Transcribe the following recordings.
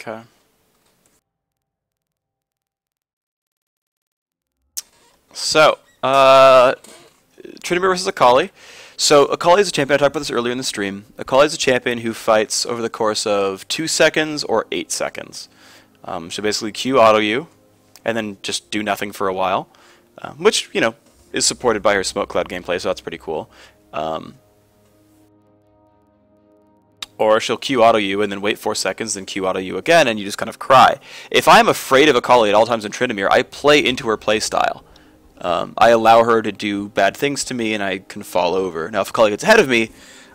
Okay. So, Tryndamere versus Akali. So, Akali is a champion, I talked about this earlier in the stream. Akali is a champion who fights over the course of 2 seconds or 8 seconds. So basically Q auto you, and then just do nothing for a while, which, you know, is supported by her Smoke Cloud gameplay, so that's pretty cool. Or she'll Q auto you and then wait 4 seconds, then Q auto you again, and you just kind of cry. If I'm afraid of Akali at all times in Tryndamere, I play into her playstyle. I allow her to do bad things to me, and I can fall over. Now, if Akali gets ahead of me,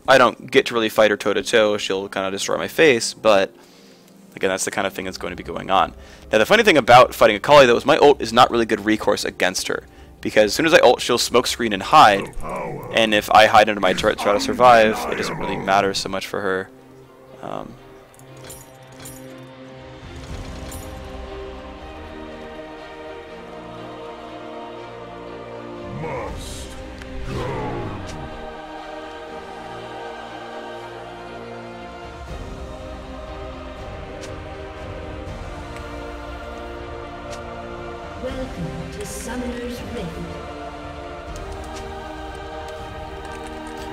I don't get to really fight her toe-to-toe. She'll kind of destroy my face, but again, that's the kind of thing that's going to be going on. Now, the funny thing about fighting Akali, though, is my ult is not really good recourse against her. Because as soon as I ult, she'll smoke screen and hide. And if I hide under my turret to try to survive, it doesn't really matter so much for her. Welcome to Summoner's Rift.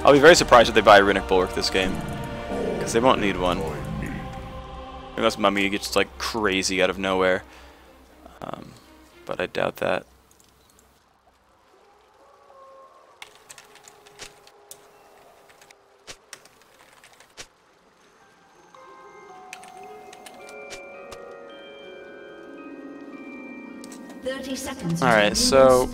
I'll be very surprised if they buy a Runic Bulwark this game, because they won't need one. Unless Mummy gets like crazy out of nowhere. But I doubt that. Alright, so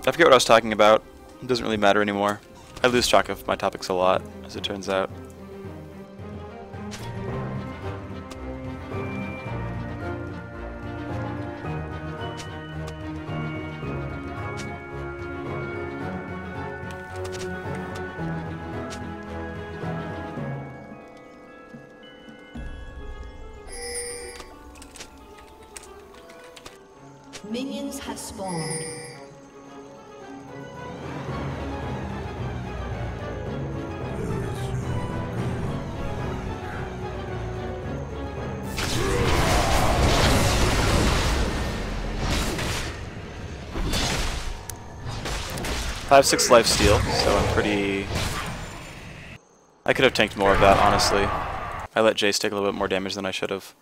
I forget what I was talking about. It doesn't really matter anymore. I lose track of my topics a lot, as it turns out. Minions have spawned. I have 6 lifesteal, so I'm pretty... I could have tanked more of that, honestly. I let Jace take a little bit more damage than I should have.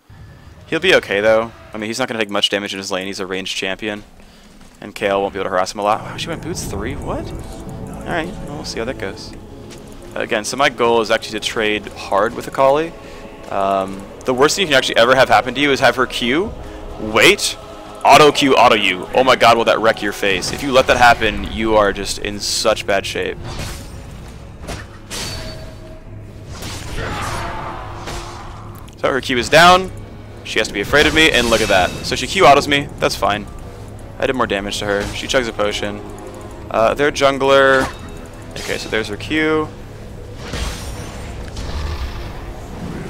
He'll be okay, though. I mean, he's not going to take much damage in his lane. He's a ranged champion. And Kayle won't be able to harass him a lot. Wow, she went boots 3? What? Alright, well, we'll see how that goes. Again, so my goal is actually to trade hard with Akali. The worst thing you can actually ever have happen to you is have her Q, wait, auto-Q, auto-U. Oh my god, will that wreck your face. If you let that happen, you are just in such bad shape. So her Q is down. She has to be afraid of me, and look at that. So she Q autos me. That's fine. I did more damage to her. She chugs a potion. Their jungler. Okay, so there's her Q.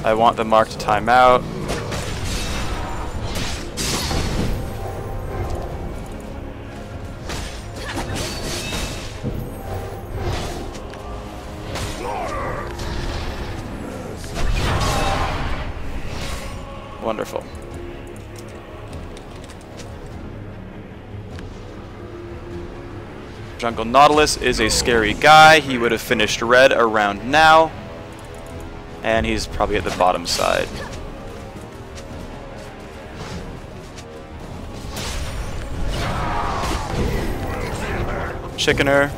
I want the mark to time out. Wonderful. Jungle Nautilus is a scary guy. He would have finished red around now. And he's probably at the bottom side. Chickener.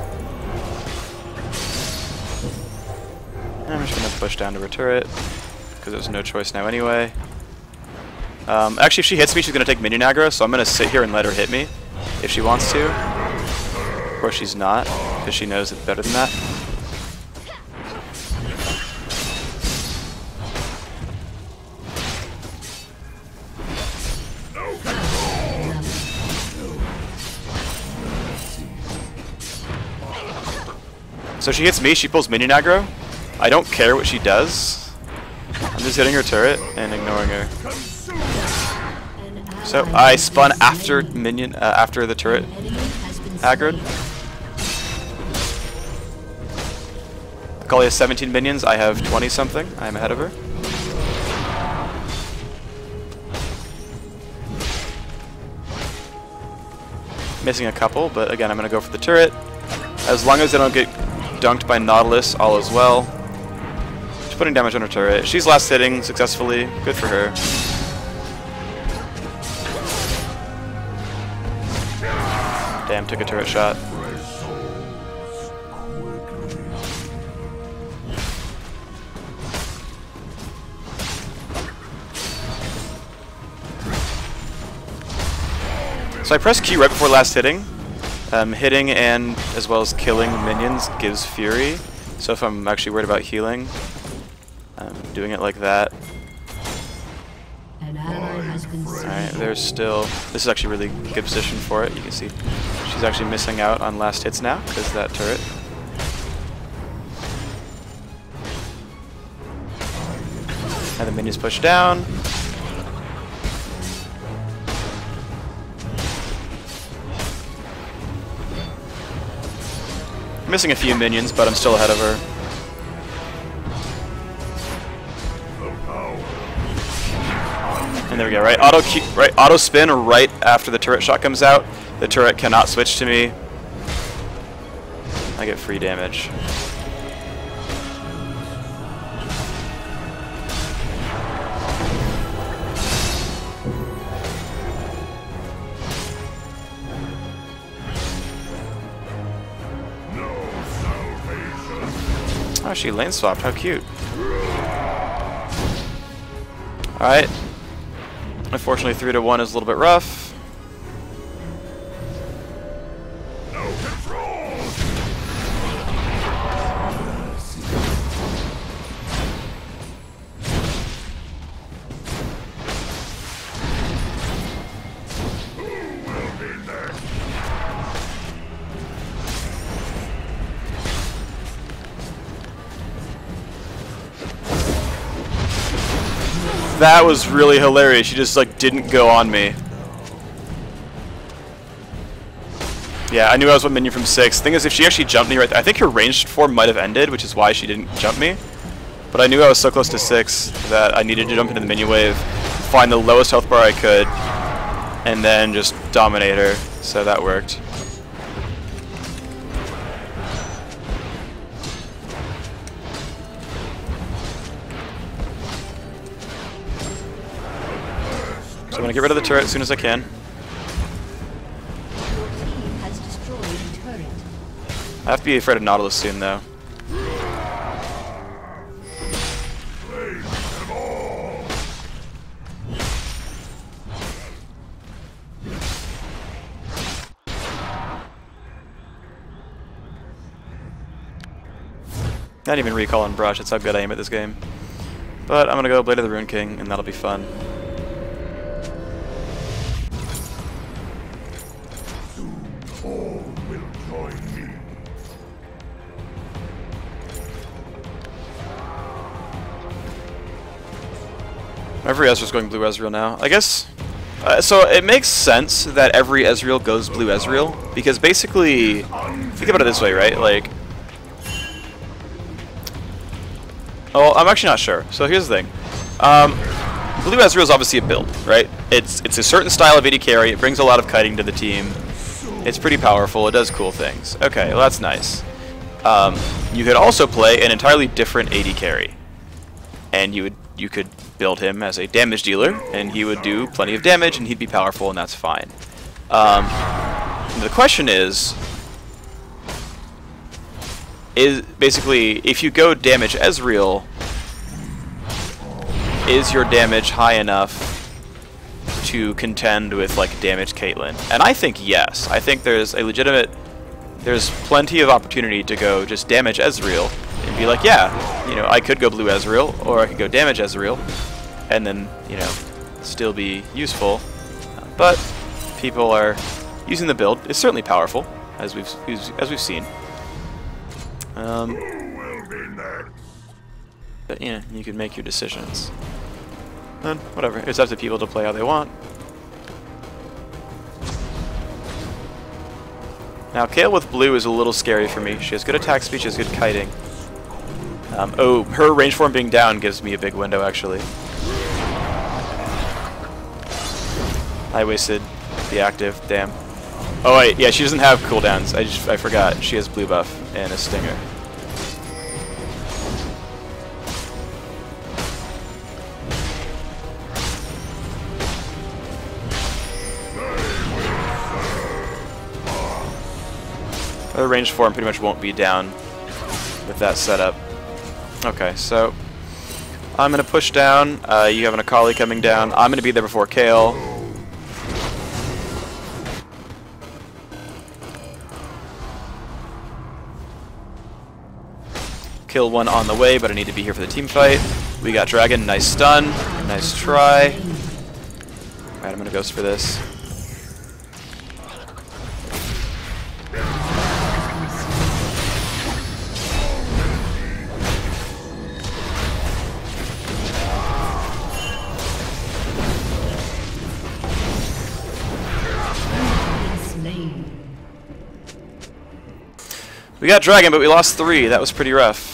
I'm just going to push down to her turret, because there's no choice now anyway. Actually, if she hits me, she's going to take minion aggro, so I'm going to sit here and let her hit me if she wants to. Of course she's not, because she knows it's better than that. So she hits me, she pulls minion aggro. I don't care what she does. I'm just hitting her turret and ignoring her. So I spun after minion, after the turret aggroed. Akali has 17 minions, I have 20 something. I am ahead of her. Missing a couple, but again, I'm going to go for the turret. As long as they don't get dunked by Nautilus, all is well. She's putting damage on her turret. She's last hitting successfully. Good for her. Damn, took a turret shot. So I press Q right before last hitting. Hitting and as well as killing minions gives Fury. So if I'm actually worried about healing, doing it like that. An ally has been slain. Alright, there's still... This is actually a really good position for it. You can see she's actually missing out on last hits now because of that turret. And the minions push down. Missing a few minions, but I'm still ahead of her. And there we go, right? Auto spin right after the turret shot comes out. The turret cannot switch to me. I get free damage. Oh, she lane swapped. How cute. Alright. Unfortunately, 3-1 is a little bit rough. No control. Who will be next? That was really hilarious. She just like didn't go on me. Yeah, I knew I was one minion from 6. Thing is, if she actually jumped me right there, I think her ranged form might have ended, which is why she didn't jump me. But I knew I was so close to 6 that I needed to jump into the minion wave, find the lowest health bar I could, and then just dominate her. So that worked. So I'm going to get rid of the turret as soon as I can. Your team has destroyed a turret. I have to be afraid of Nautilus soon, though. Not even recall and brush, that's how good I am at this game. But I'm going to go Blade of the Rune King, and that'll be fun. All will join me. Every Ezreal's going blue Ezreal now. I guess... so it makes sense that every Ezreal goes blue Ezreal, because basically... Think about it this way, right? Like... Oh, I'm actually not sure. So here's the thing. Blue Ezreal is obviously a build, right? It's a certain style of AD carry. It brings a lot of kiting to the team. It's pretty powerful. It does cool things. Okay, well that's nice. You could also play an entirely different AD carry, and you could build him as a damage dealer, and he would do plenty of damage, and he'd be powerful, and that's fine. The question is basically, if you go damage Ezreal, is your damage high enough to contend with like damage Caitlyn? And I think yes. I think there's plenty of opportunity to go just damage Ezreal and be like, yeah, you know, I could go blue Ezreal or I could go damage Ezreal, and then, you know, still be useful. But people are using the build. It's certainly powerful, as we've seen. But yeah, you can make your decisions. And whatever, it's up to people to play how they want. Now, Kayle with blue is a little scary for me. She has good attack speed, she has good kiting. Oh, her range form being down gives me a big window, actually. I wasted the active, damn. Oh wait, yeah, she doesn't have cooldowns. I forgot. She has blue buff and a stinger. The range form pretty much won't be down with that setup. Okay, so I'm gonna push down. You have an Akali coming down. I'm gonna be there before Kale. Kill one on the way, but I need to be here for the team fight. We got Dragon, nice stun, nice try. Alright, I'm gonna ghost for this. We got Dragon, but we lost 3. That was pretty rough.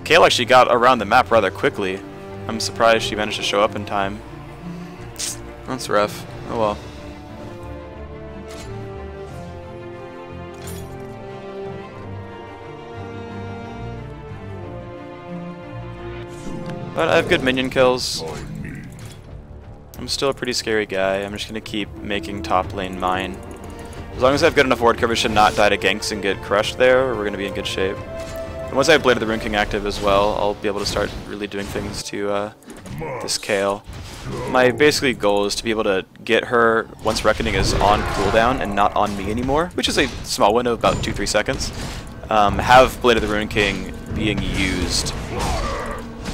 Kale actually got around the map rather quickly. I'm surprised she managed to show up in time. That's rough. Oh well. But I have good minion kills. I'm still a pretty scary guy. I'm just gonna keep making top lane mine. As long as I have good enough ward coverage to not die to ganks and get crushed there, we're gonna be in good shape. And once I have Blade of the Rune King active as well, I'll be able to start really doing things to this Kale. My basically goal is to be able to get her once Reckoning is on cooldown and not on me anymore, which is a small window of about 2-3 seconds. Have Blade of the Rune King being used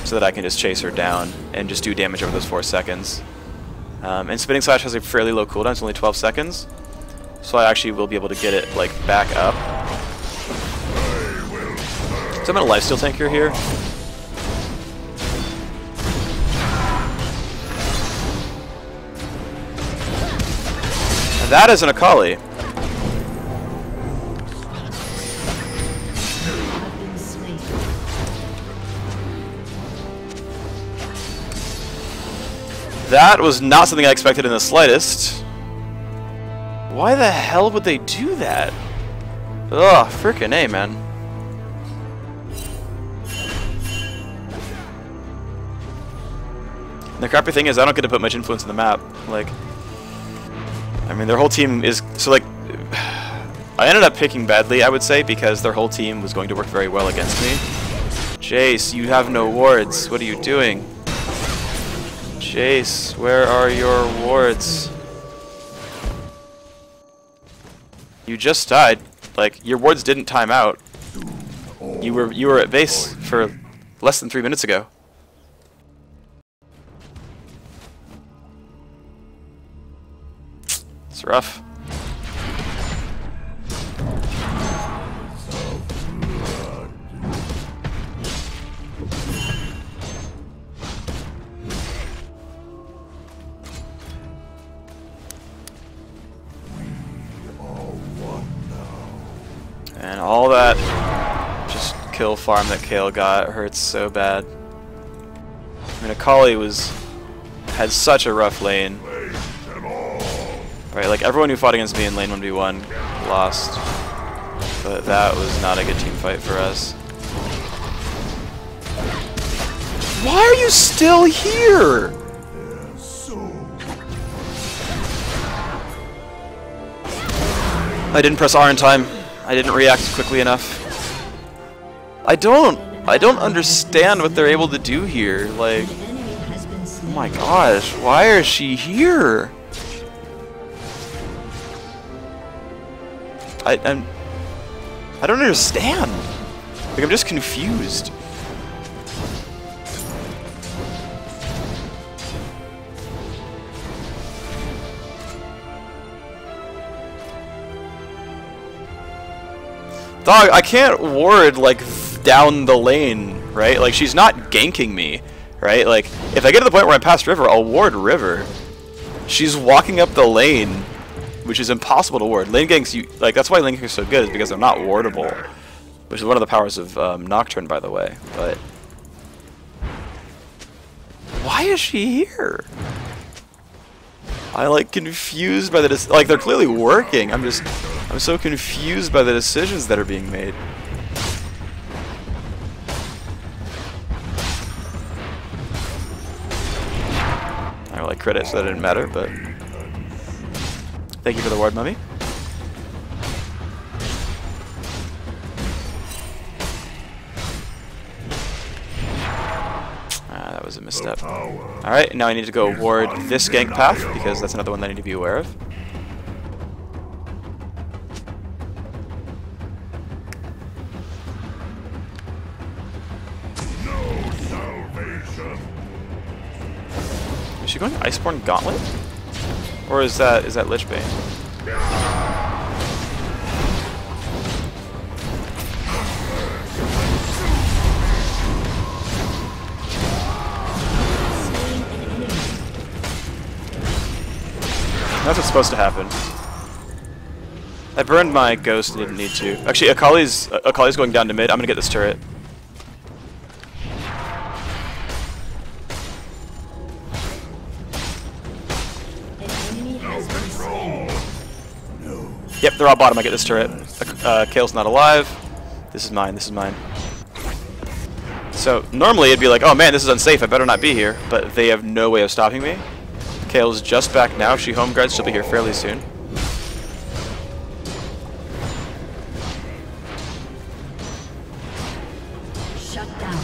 so that I can just chase her down and just do damage over those 4 seconds. And Spinning Slash has a fairly low cooldown, it's only 12 seconds. So I actually will be able to get it like back up. So I'm gonna lifesteal tank her here. And that is an Akali. That was not something I expected in the slightest. Why the hell would they do that? Ugh, frickin' A, man. And the crappy thing is I don't get to put much influence in the map. Like, I mean, their whole team is... So, like, I ended up picking badly, I would say, because their whole team was going to work very well against me. Jace, you have no wards. What are you doing? Jace, where are your wards? You just died. Like, your wards didn't time out. You were at base for less than 3 minutes ago. It's rough. And all that just kill farm that Kale got hurts so bad. I mean, Akali had such a rough lane. Right, like everyone who fought against me in lane 1v1 lost. But that was not a good team fight for us. Why are you still here? I didn't press R in time. I didn't react quickly enough. I don't understand what they're able to do here. Like, oh my gosh, why is she here? I don't understand. Like, I'm just confused. Dog, I can't ward, like, down the lane, right? Like, she's not ganking me, right? Like, if I get to the point where I'm past River, I'll ward River. She's walking up the lane, which is impossible to ward. Lane ganks, like, that's why lane ganks are so good, is because they're not wardable. Which is one of the powers of Nocturne, by the way, but... is she here? I like confused by the like they're clearly working. I'm so confused by the decisions that are being made. I don't like credit, so that didn't matter, but thank you for the ward, mummy. That was a misstep. Alright, now I need to go ward this gank path, because that's another one that I need to be aware of. No salvation. Is she going Iceborne Gauntlet? Or is that Lichbane? That's what's supposed to happen. I burned my ghost and didn't need to. Actually, Akali's going down to mid. I'm gonna get this turret. Yep, they're all bottom. I get this turret. Kale's not alive. This is mine. This is mine. So normally it'd be like, oh man, this is unsafe. I better not be here. But they have no way of stopping me. Kale's just back now. If she home guards, she'll be here fairly soon. Shut down.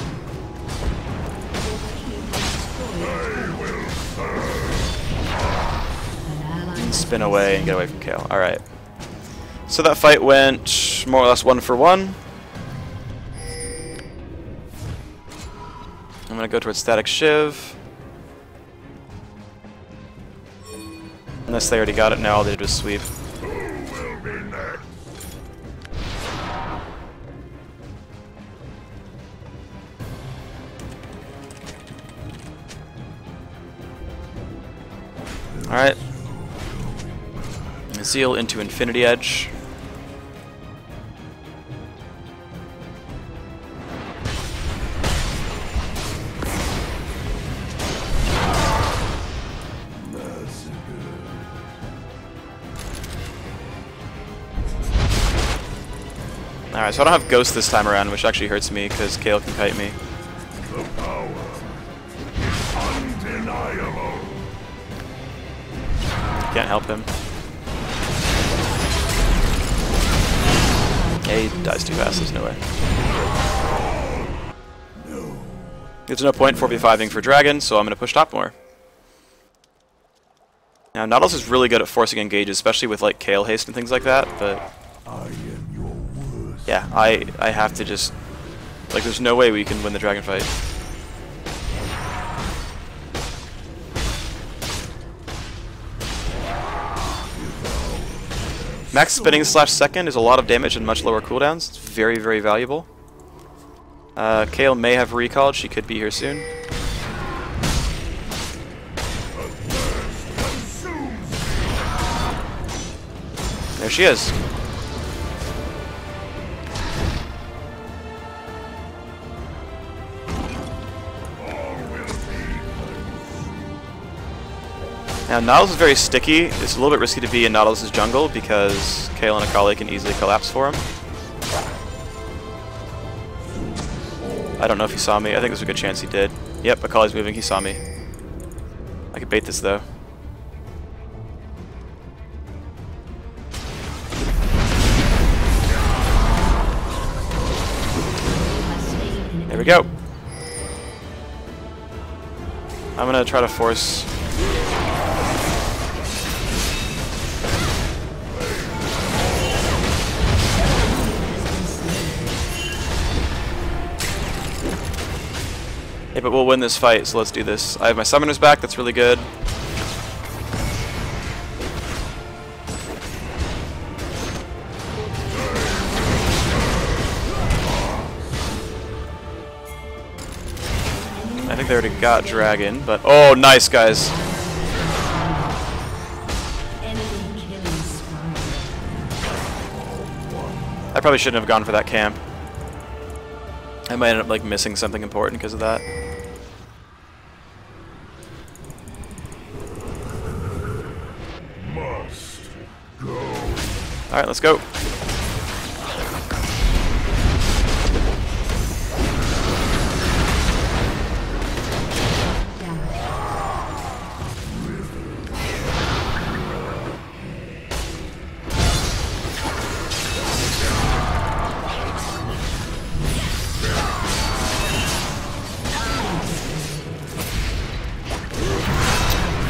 Spin away and get away from Kale. Alright. So that fight went more or less 1 for 1. I'm going to go towards Static Shiv. Unless they already got it now, all they did was sweep. Who will be next? Alright. Zeal into Infinity Edge. Alright, so I don't have Ghost this time around, which actually hurts me because Kale can kite me. The power is undeniable. Can't help him. Yeah, he dies too fast, there's no way. There's no point 4v5ing for Dragon, so I'm going to push top more. Now, Nautilus is really good at forcing engages, especially with like Kale haste and things like that, but I am your worst. yeah, I have to just, like, there's no way we can win the dragon fight. Max spinning / second is a lot of damage and much lower cooldowns. It's very, very valuable. Kale may have recalled. She could be here soon. There she is. Now, Nautilus is very sticky. It's a little bit risky to be in Nautilus' jungle because Kale and Akali can easily collapse for him. I don't know if he saw me. I think there's a good chance he did. Yep, Akali's moving. He saw me. I could bait this, though. There we go. I'm going to try to force... Yeah, but we'll win this fight, so let's do this. I have my summoners back, that's really good. I think they already got Dragon, but... Oh, nice, guys! I probably shouldn't have gone for that camp. I might end up like missing something important because of that. Alright, let's go.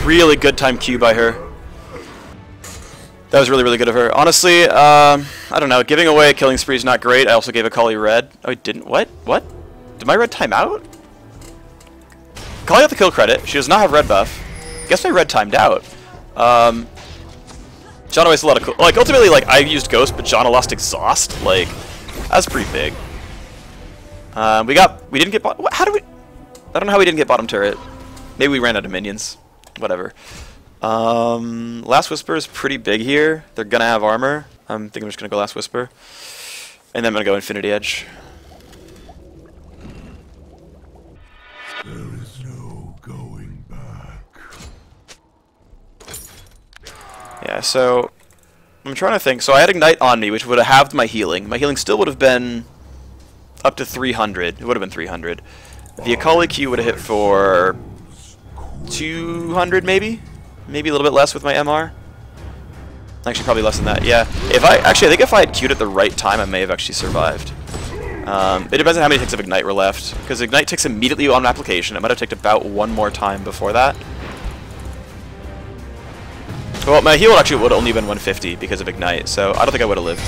Really good time Q by her. That was really, really good of her. Honestly, I don't know. Giving away a killing spree is not great. I also gave Akali red. Oh, I didn't. What? What? Did my red time out? Akali got the kill credit. She does not have red buff. Guess my red timed out. Janna wasted a lot of like ultimately like I used Ghost, but Janna lost Exhaust. Like that's pretty big. We didn't get bottom. How do we? I don't know how we didn't get bottom turret. Maybe we ran out of minions. Whatever. Last Whisper is pretty big here. They're gonna have armor. I think I'm just gonna go Last Whisper, and then I'm gonna go Infinity Edge. There is no going back. Yeah, so I'm trying to think. So I had Ignite on me, which would have halved my healing. My healing still would have been up to 300. It would have been 300. The Akali Q would have hit for 200 maybe? Maybe a little bit less with my MR. Actually, probably less than that, yeah. I think if I had Q'd at the right time, I may have actually survived. It depends on how many ticks of Ignite were left. Because Ignite ticks immediately on application. It might have taken about one more time before that. Well, my heal actually would have only been 150 because of Ignite, so I don't think I would have lived.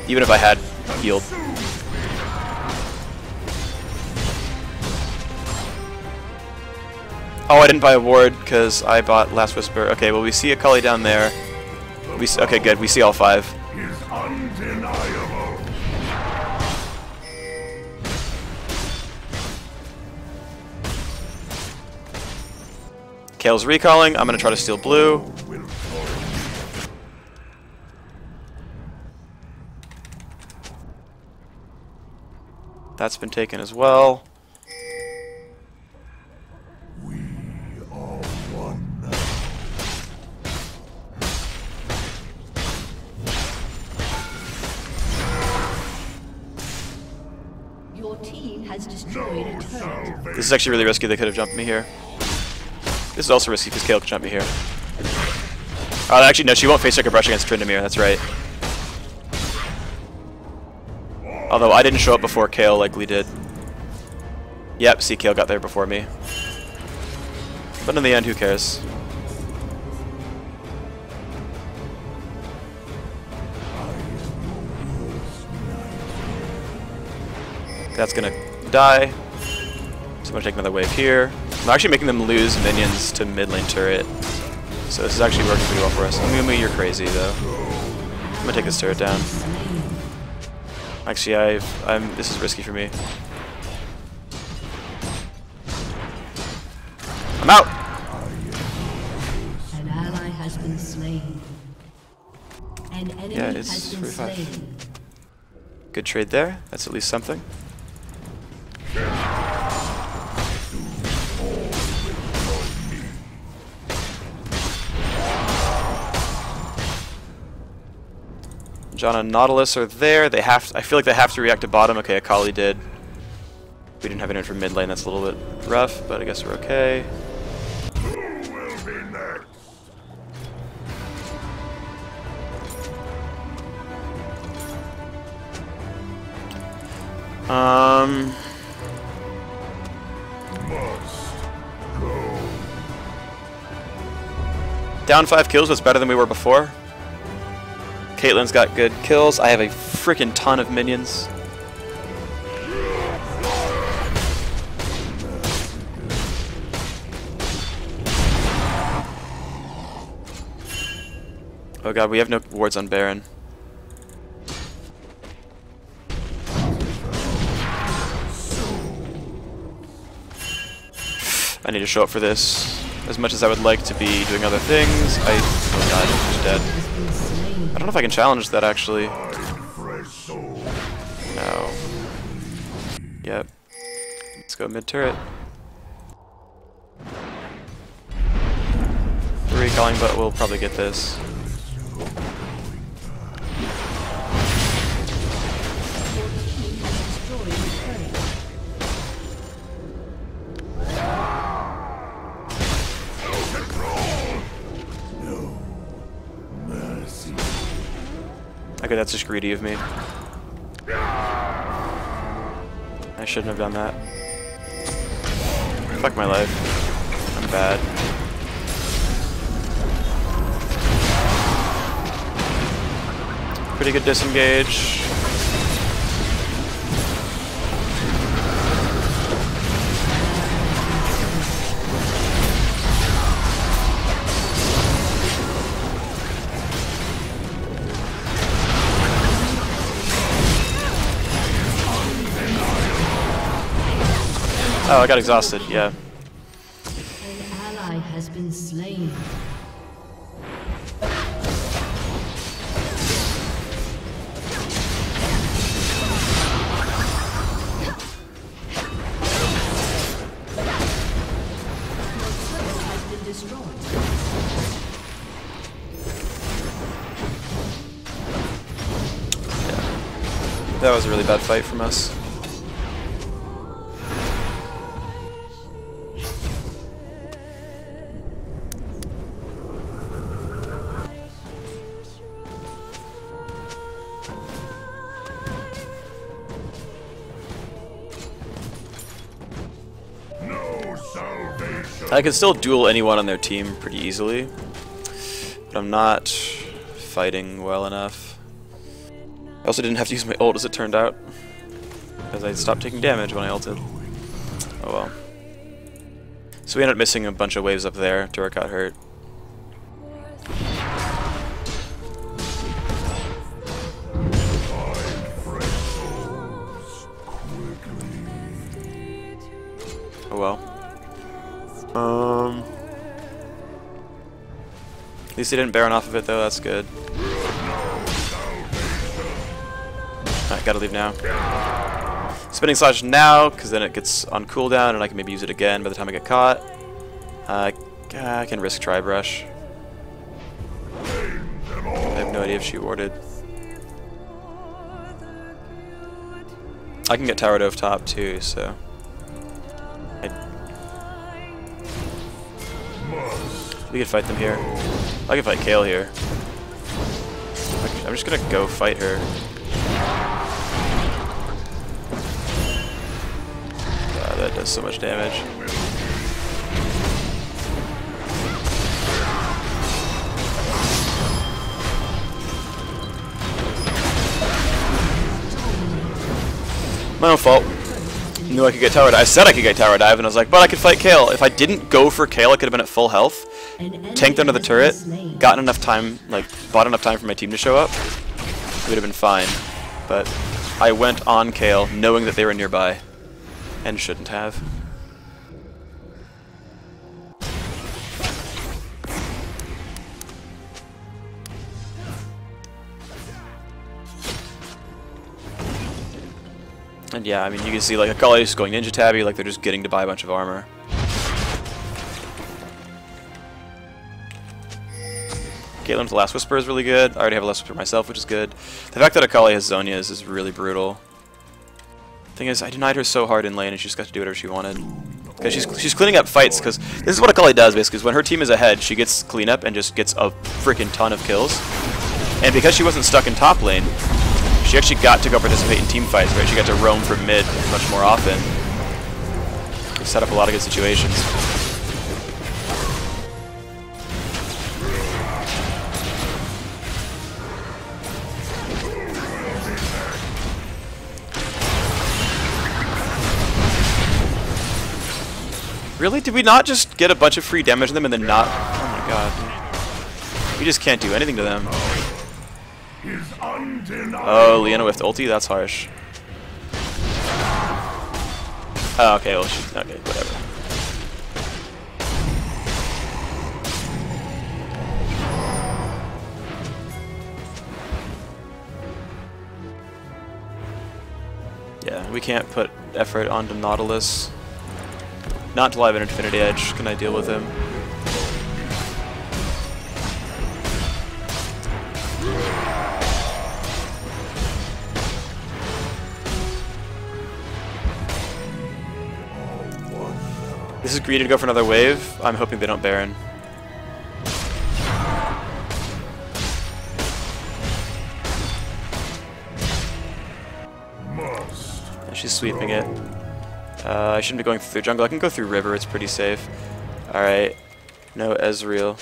Even if I had healed. Oh, I didn't buy a ward because I bought Last Whisper. Okay, well we see Akali down there. Okay, good. We see all five. Is undeniable. Kale's recalling. I'm gonna try to steal blue. That's been taken as well. This is actually really risky. They could have jumped me here. This is also risky because Kale could jump me here. Oh, actually, no, she won't face Circuit Brush against Tryndamere. That's right. Although I didn't show up before Kale likely did. Yep, see, Kale got there before me. But in the end, who cares? That's gonna die. So I'm gonna take another wave here. I'm actually making them lose minions to mid lane turret. So this is actually working pretty well for us. Mumi, you're crazy though. I'm gonna take this turret down. Actually, this is risky for me. I'm out. An ally has been slain. An enemy Yeah, it's has been 45. slain. Good trade there. That's at least something. John and Nautilus are there. They have. I feel like they have to react to bottom. Okay, Akali did. We didn't have anyone from mid lane. That's a little bit rough, but I guess we're okay. Who will be next? Must go. Down 5 kills was better than we were before. Caitlyn's got good kills. I have a freaking ton of minions. Oh god, we have no wards on Baron. I need to show up for this. As much as I would like to be doing other things, oh god, I'm just dead. I don't know if I can challenge that actually. No. Yep. Let's go mid turret. Recalling, but we'll probably get this. Okay, that's just greedy of me. I shouldn't have done that. Fuck my life. I'm bad. Pretty good disengage. Oh, I got exhausted, yeah. An ally has been slain. Has been destroyed. That was a really bad fight from us. I can still duel anyone on their team pretty easily, but I'm not fighting well enough. I also didn't have to use my ult as it turned out, because I stopped taking damage when I ulted. Oh well. So we ended up missing a bunch of waves up there. Turret got hurt. Oh well. At least they didn't Baron off of it though, that's good. Alright, gotta leave now. Spinning Slash now, because then it gets on cooldown and I can maybe use it again by the time I get caught. I can risk Tri-Brush. I have no idea if she warded. I can get Tower Dove top too, so... We could fight them here. I can fight Kale here. I'm just gonna go fight her. God, that does so much damage. My own fault. Knew I could get tower dive. I said I could get tower dive, and I was like, but I could fight Kale. If I didn't go for Kale, I could have been at full health, tanked under the turret, gotten enough time, like, bought enough time for my team to show up. It would have been fine. But I went on Kale, knowing that they were nearby, and shouldn't have. And yeah, I mean, you can see, like, Akali's going Ninja Tabby, like, they're just getting to buy a bunch of armor. Caitlyn with the Last Whisper is really good. I already have a Last Whisper myself, which is good. The fact that Akali has Zhonya's is really brutal. Thing is, I denied her so hard in lane, and she just got to do whatever she wanted. Because she's cleaning up fights, because this is what Akali does, basically, is when her team is ahead, she gets cleanup and just gets a freaking ton of kills. And because she wasn't stuck in top lane, she actually got to go participate in team fights, right? She got to roam from mid much more often. It set up a lot of good situations. Really? Did we not just get a bunch of free damage on them and then not... Oh my god. We just can't do anything to them. Oh, Leona with ulti? That's harsh. Oh, okay, well, okay, whatever. Yeah, we can't put effort onto Nautilus. Not until I have an Infinity Edge can I deal with him. This is greedy to go for another wave. I'm hoping they don't Baron. And she's sweeping it. I shouldn't be going through jungle. I can go through river. It's pretty safe. Alright. No Ezreal.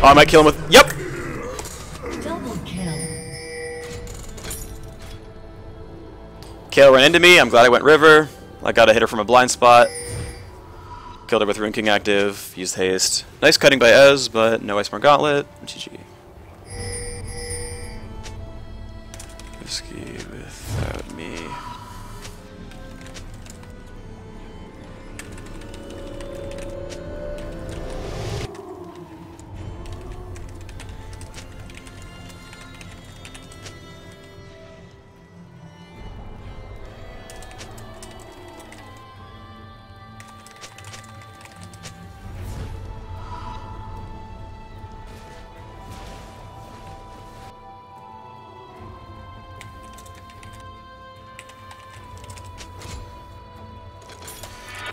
Oh, I might kill him with... Yep! Double kill. Kayle ran into me. I'm glad I went river. I got a hitter from a blind spot. Killed her with Rune King active. Used haste. Nice cutting by Ez, but no Iceborne Gauntlet. GG. Risky without me.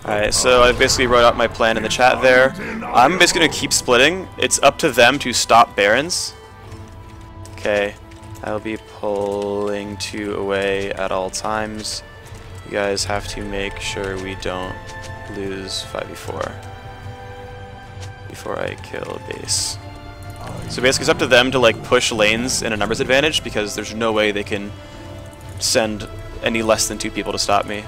Alright, so I basically wrote out my plan in the chat there. I'm basically going to keep splitting. It's up to them to stop Barons. Okay, I'll be pulling 2 away at all times. You guys have to make sure we don't lose 5v4 before I kill base. So basically it's up to them to like push lanes in a numbers advantage because there's no way they can send any less than 2 people to stop me.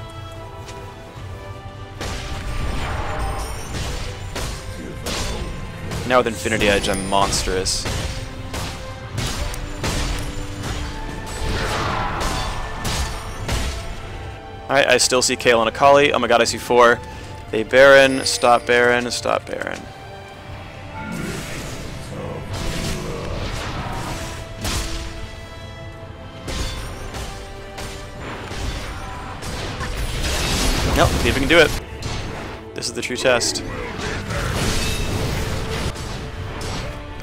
Now with Infinity Edge, I'm monstrous. Alright, I still see Kayle and Akali. Oh my god, I see 4. They Baron, stop Baron, stop Baron. Nope, see if we can do it. This is the true test.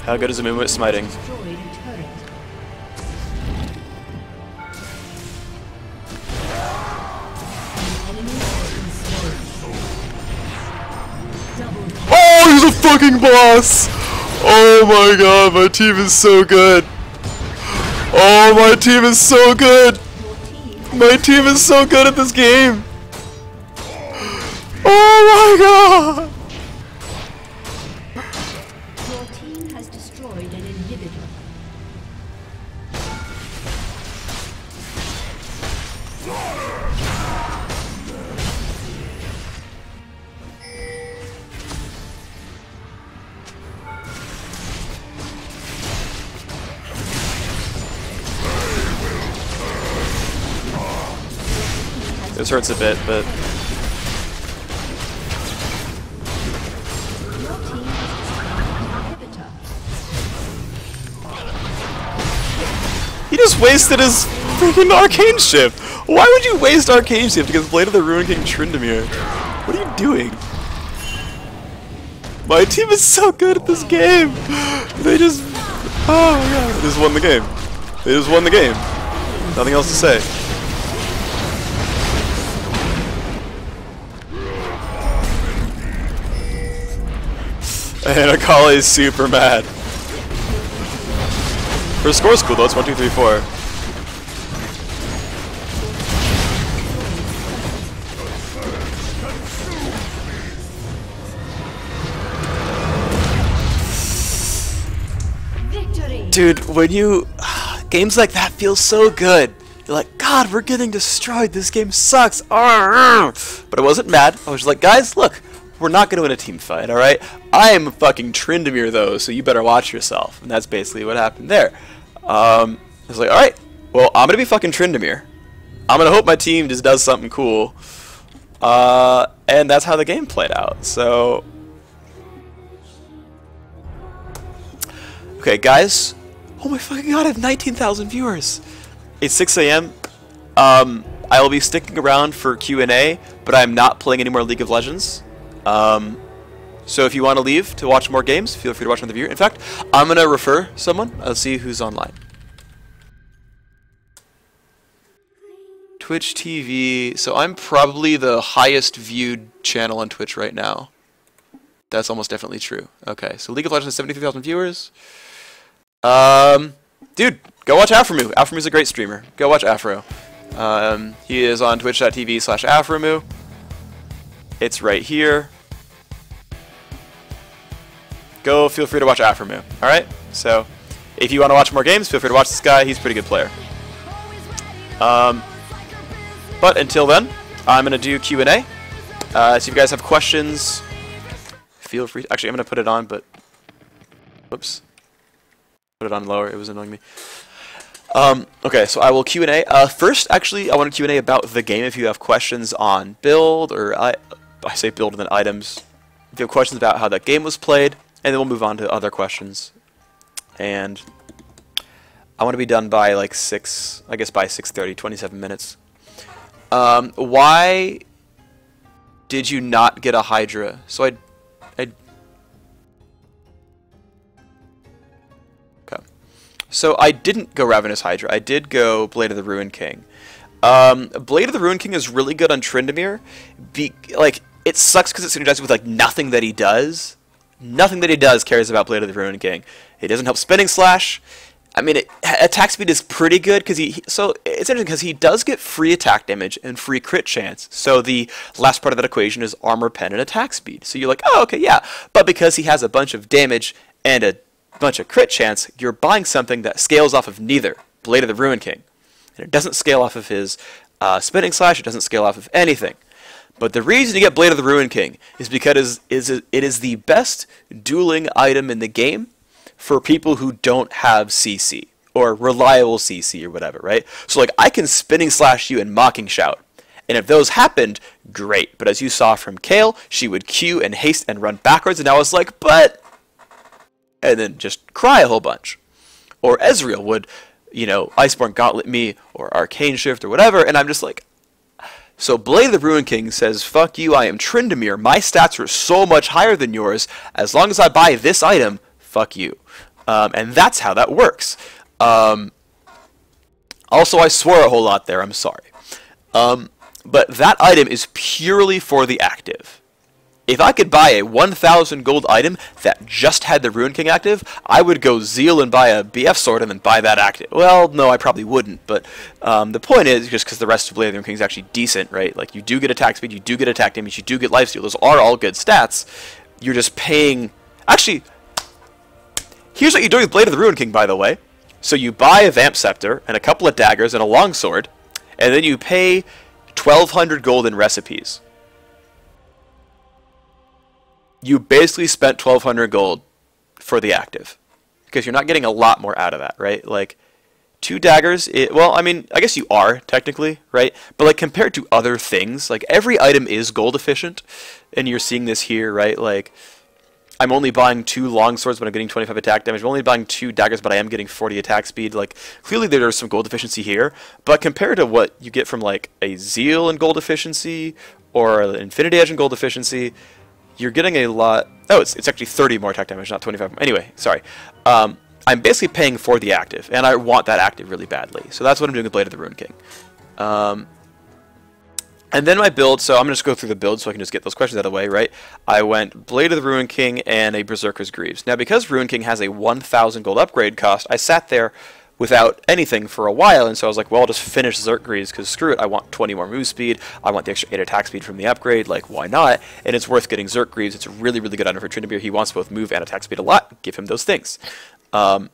How good is a movement smiting? Oh, he's a fucking boss! Oh my god, my team is so good. Oh, my team is so good. My team is so good at this game. Oh my god! This hurts a bit, but... He just wasted his freaking Arcane Shift! Why would you waste Arcane Shift against Blade of the Ruin King Tryndamere? What are you doing? My team is so good at this game! They just... Oh my god, they just won the game. They just won the game. Nothing else to say. And Akali is super mad. Her score's cool though, it's 1, 2, 3, 4. Victory. Dude, when you... games like that feel so good. You're like, God, we're getting destroyed, this game sucks. But I wasn't mad, I was just like, guys, look. We're not going to win a team fight, alright? I am fucking Tryndamere, though, so you better watch yourself. And that's basically what happened there. I was like, alright, well, I'm going to be fucking Tryndamere. I'm going to hope my team just does something cool. And that's how the game played out. So, okay, guys. Oh my fucking god, I have 19,000 viewers. It's 6 a.m. I will be sticking around for Q&A, but I'm not playing any more League of Legends. So if you want to leave to watch more games, feel free to watch another viewer. In fact, I'm going to refer someone. I'll see who's online. Twitch TV. So I'm probably the highest viewed channel on Twitch right now. That's almost definitely true. Okay, so League of Legends has 73,000 viewers. Dude, go watch Afromoo. Afromoo's a great streamer. Go watch Afro. He is on twitch.tv/Afromoo. It's right here. Go, feel free to watch Afromoo. Alright? So, if you want to watch more games, feel free to watch this guy. He's a pretty good player. But until then, I'm going to do Q&A. So if you guys have questions, feel free. Actually, I'm going to put it on, but... Whoops. Put it on lower. It was annoying me. Okay, so I will Q&A. First, actually, I want to Q&A about the game. If you have questions on build, or I say build and then items. If you have questions about how that game was played, and then we'll move on to other questions. And I want to be done by like 6, I guess by 6:30, 27 minutes. Why did you not get a Hydra? So okay. So I didn't go Ravenous Hydra. I did go Blade of the Ruin King. Blade of the Ruin King is really good on Tryndamere. Like, it sucks because it synergizes with like nothing that he does. Nothing that he does cares about Blade of the Ruin King. It doesn't help Spinning Slash. I mean, attack speed is pretty good because so it's interesting because he does get free attack damage and free crit chance. So the last part of that equation is armor pen and attack speed. So you're like, oh, okay, yeah. But because he has a bunch of damage and a bunch of crit chance, you're buying something that scales off of neither Blade of the Ruin King, and it doesn't scale off of his Spinning Slash. It doesn't scale off of anything. But the reason you get Blade of the Ruin King is because it is the best dueling item in the game for people who don't have CC, or reliable CC, or whatever, right? So, like, I can Spinning Slash you and Mocking Shout, and if those happened, great. But as you saw from Kale, she would Q and haste and run backwards, and I was like, but... and then just cry a whole bunch. Or Ezreal would, you know, Iceborne Gauntlet me, or Arcane Shift, or whatever, and I'm just like... So Blade of the Ruin King says, fuck you, I am Tryndamere, my stats are so much higher than yours, as long as I buy this item, fuck you. And that's how that works. Also, I swore a whole lot there, I'm sorry. But that item is purely for the active. If I could buy a 1,000 gold item that just had the Ruin King active, I would go Zeal and buy a BF sword and then buy that active. Well, no, I probably wouldn't, but the point is, just because the rest of Blade of the Ruin King is actually decent, right? Like, you do get attack speed, you do get attack damage, you do get lifesteal. Those are all good stats. You're just paying... Actually, here's what you do with Blade of the Ruin King, by the way. So you buy a Vamp Scepter and a couple of daggers and a longsword, and then you pay 1,200 gold in recipes. You basically spent 1,200 gold for the active, because you're not getting a lot more out of that, right? Like, 2 daggers, well, I mean, I guess you are, technically, right? But, like, compared to other things, like, every item is gold efficient, and you're seeing this here, right? Like, I'm only buying 2 longswords, but I'm getting 25 attack damage. I'm only buying 2 daggers, but I am getting 40 attack speed. Like, clearly there's some gold efficiency here, but compared to what you get from, like, a Zeal in gold efficiency, or an Infinity Edge in gold efficiency, you're getting a lot... Oh, it's actually 30 more attack damage, not 25. Anyway, sorry. I'm basically paying for the active, and I want that active really badly. So that's what I'm doing with Blade of the Ruin King. And then my build, so I'm going to just go through the build so I can just get those questions out of the way, right? I went Blade of the Ruin King and a Berserker's Greaves. Now, because Ruin King has a 1,000 gold upgrade cost, I sat there without anything for a while, and so I was like, well, I'll just finish Zerk Greaves, because screw it, I want 20 more move speed, I want the extra 8 attack speed from the upgrade, like, why not? And it's worth getting Zerk Greaves. It's a really, really good item for Tryndamere. He wants both move and attack speed a lot. Give him those things. And